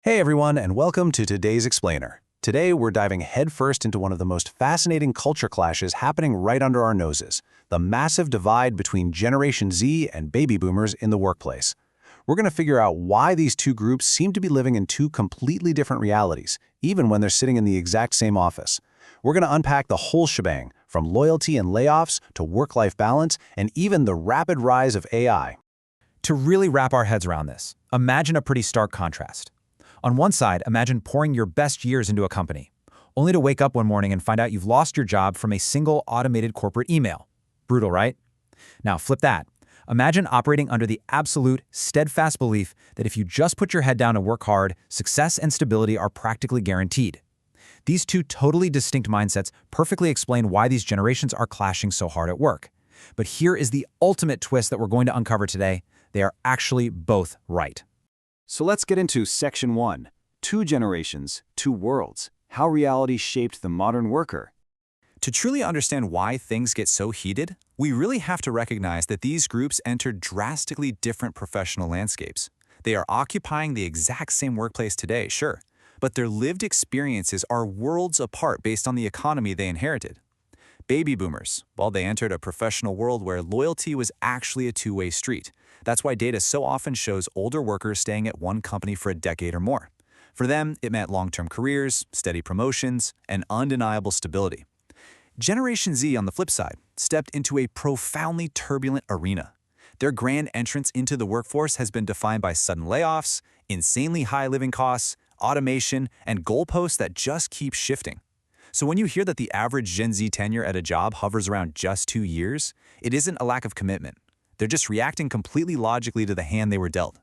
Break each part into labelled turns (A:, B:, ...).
A: Hey everyone, and welcome to today's Explainer. Today we're diving headfirst into one of the most fascinating culture clashes happening right under our noses, the massive divide between Generation Z and baby boomers in the workplace. We're going to figure out why these two groups seem to be living in two completely different realities, even when they're sitting in the exact same office. We're going to unpack the whole shebang, from loyalty and layoffs to work-life balance, and even the rapid rise of AI.
B: To really wrap our heads around this, imagine a pretty stark contrast. On one side, imagine pouring your best years into a company, only to wake up one morning and find out you've lost your job from a single automated corporate email. Brutal, right? Now flip that. Imagine operating under the absolute, steadfast belief that if you just put your head down and work hard, success and stability are practically guaranteed. These two totally distinct mindsets perfectly explain why these generations are clashing so hard at work. But here is the ultimate twist that we're going to uncover today. They are actually both right.
A: So let's get into Section 1, Two Generations, Two Worlds, How Reality Shaped the Modern Worker.
B: To truly understand why things get so heated, we really have to recognize that these groups enter drastically different professional landscapes. They are occupying the exact same workplace today, sure, but their lived experiences are worlds apart based on the economy they inherited. Baby boomers, well, they entered a professional world where loyalty was actually a two-way street. That's why data so often shows older workers staying at one company for a decade or more. For them, it meant long-term careers, steady promotions, and undeniable stability. Generation Z, on the flip side, stepped into a profoundly turbulent arena. Their grand entrance into the workforce has been defined by sudden layoffs, insanely high living costs, automation, and goalposts that just keep shifting. So when you hear that the average Gen Z tenure at a job hovers around just 2 years, it isn't a lack of commitment. They're just reacting completely logically to the hand they were dealt.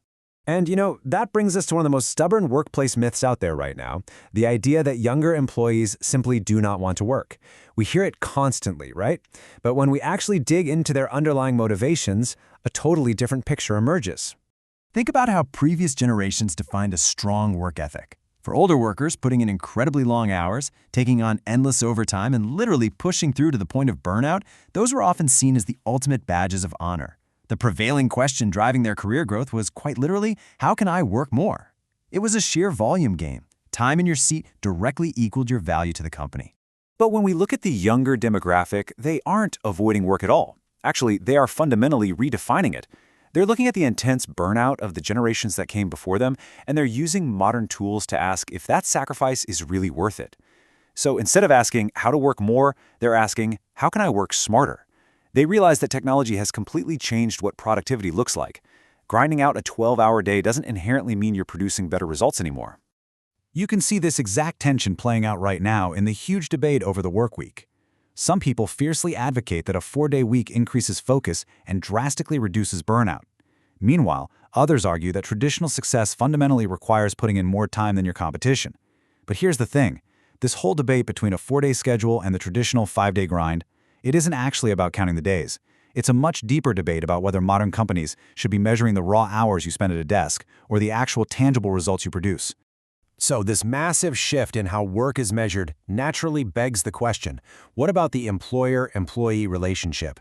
C: And that brings us to one of the most stubborn workplace myths out there right now, the idea that younger employees simply do not want to work. We hear it constantly, right? But when we actually dig into their underlying motivations, a totally different picture emerges.
D: Think about how previous generations defined a strong work ethic. For older workers, putting in incredibly long hours, taking on endless overtime, and literally pushing through to the point of burnout, those were often seen as the ultimate badges of honor. The prevailing question driving their career growth was quite literally, how can I work more? It was a sheer volume game. Time in your seat directly equaled your value to the company.
B: But when we look at the younger demographic, they aren't avoiding work at all. Actually, they are fundamentally redefining it. They're looking at the intense burnout of the generations that came before them, and they're using modern tools to ask if that sacrifice is really worth it. So instead of asking how to work more, they're asking, how can I work smarter? They realize that technology has completely changed what productivity looks like. Grinding out a 12-hour day doesn't inherently mean you're producing better results anymore. You can see this exact tension playing out right now in the huge debate over the work week. Some people fiercely advocate that a 4-day week increases focus and drastically reduces burnout. Meanwhile, others argue that traditional success fundamentally requires putting in more time than your competition. But here's the thing. This whole debate between a 4-day schedule and the traditional 5-day grind, it isn't actually about counting the days. It's a much deeper debate about whether modern companies should be measuring the raw hours you spend at a desk or the actual tangible results you produce.
C: So this massive shift in how work is measured naturally begs the question, what about the employer-employee relationship?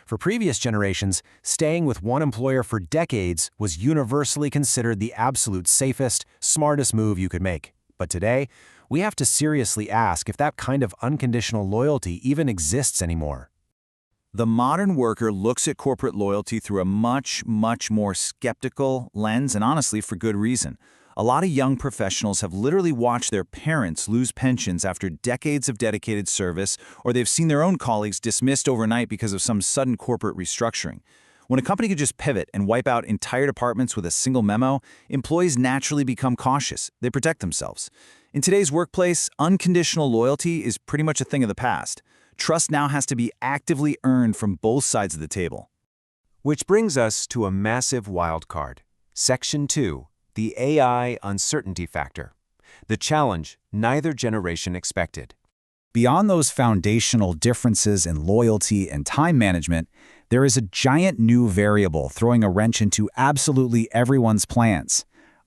C: For previous generations, staying with one employer for decades was universally considered the absolute safest, smartest move you could make. But today, we have to seriously ask if that kind of unconditional loyalty even exists anymore.
B: The modern worker looks at corporate loyalty through a much more skeptical lens, and honestly, for good reason. A lot of young professionals have literally watched their parents lose pensions after decades of dedicated service, or they've seen their own colleagues dismissed overnight because of some sudden corporate restructuring. When a company could just pivot and wipe out entire departments with a single memo, employees naturally become cautious. They protect themselves. In today's workplace, unconditional loyalty is pretty much a thing of the past. Trust now has to be actively earned from both sides of the table.
C: Which brings us to a massive wild card. Section 2. The AI uncertainty factor. The challenge neither generation expected.
B: Beyond those foundational differences in loyalty and time management, there is a giant new variable throwing a wrench into absolutely everyone's plans: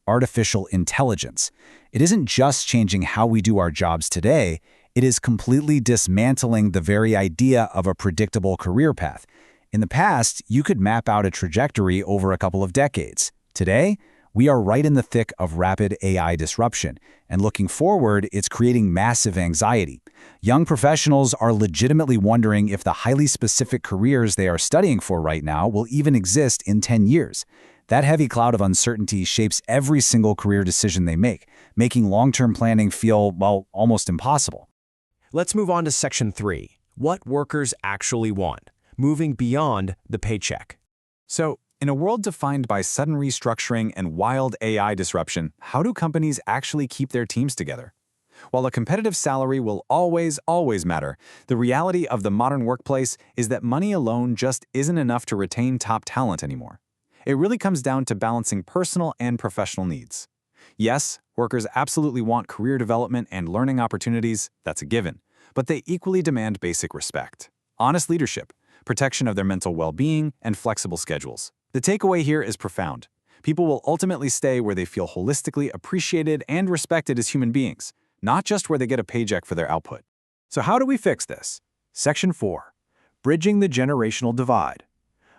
B: artificial intelligence. It isn't just changing how we do our jobs today, it is completely dismantling the very idea of a predictable career path. In the past, you could map out a trajectory over a couple of decades. Today,
A: We are right in the thick of rapid AI disruption, and looking forward, it's creating massive anxiety. Young professionals are legitimately wondering if the highly specific careers they are studying for right now will even exist in 10 years. That heavy cloud of uncertainty shapes every single career decision they make, making long-term planning feel, well, almost impossible.
C: Let's move on to Section 3, what workers actually want, moving beyond the paycheck.
B: So, in a world defined by sudden restructuring and wild AI disruption, how do companies actually keep their teams together? While a competitive salary will always matter, the reality of the modern workplace is that money alone just isn't enough to retain top talent anymore. It really comes down to balancing personal and professional needs. Yes, workers absolutely want career development and learning opportunities, that's a given, but they equally demand basic respect, honest leadership, protection of their mental well-being, and flexible schedules. The takeaway here is profound. People will ultimately stay where they feel holistically appreciated and respected as human beings, not just where they get a paycheck for their output.
A: So how do we fix this? Section 4. Bridging the generational divide.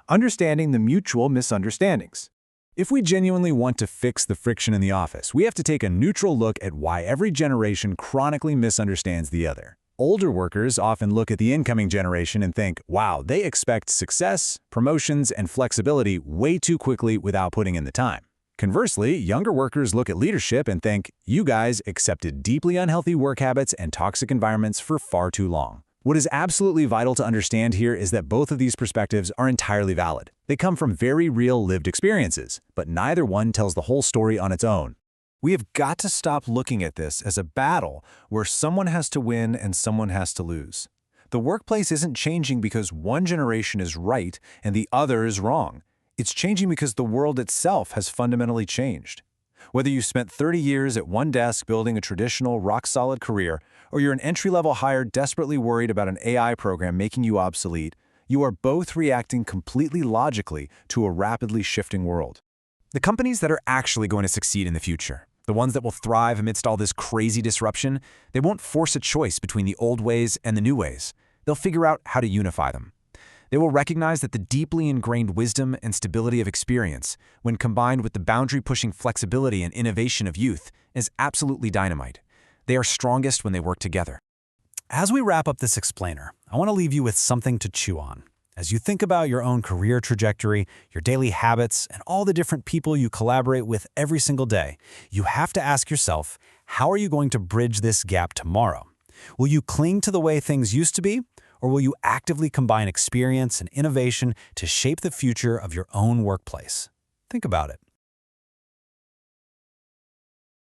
A: Understanding the mutual misunderstandings. If we genuinely want to fix the friction in the office, we have to take a neutral look at why every generation chronically misunderstands the other. Older workers often look at the incoming generation and think, wow, they expect success, promotions, and flexibility way too quickly without putting in the time. Conversely, younger workers look at leadership and think, you guys accepted deeply unhealthy work habits and toxic environments for far too long. What is absolutely vital to understand here is that both of these perspectives are entirely valid. They come from very real lived experiences, but neither one tells the whole story on its own. We have got to stop looking at this as a battle where someone has to win and someone has to lose. The workplace isn't changing because one generation is right and the other is wrong. It's changing because the world itself has fundamentally changed. Whether you spent 30 years at one desk building a traditional, rock-solid career, or you're an entry-level hire desperately worried about an AI program making you obsolete, you are both reacting completely logically to a rapidly shifting world.
C: The companies that are actually going to succeed in the future, the ones that will thrive amidst all this crazy disruption, they won't force a choice between the old ways and the new ways. They'll figure out how to unify them. They will recognize that the deeply ingrained wisdom and stability of experience, when combined with the boundary-pushing flexibility and innovation of youth, is absolutely dynamite. They are strongest when they work together. As we wrap up this explainer, I want to leave you with something to chew on. As you think about your own career trajectory, your daily habits, and all the different people you collaborate with every single day, you have to ask yourself, how are you going to bridge this gap tomorrow? Will you cling to the way things used to be, or will you actively combine experience and innovation to shape the future of your own workplace? Think about it.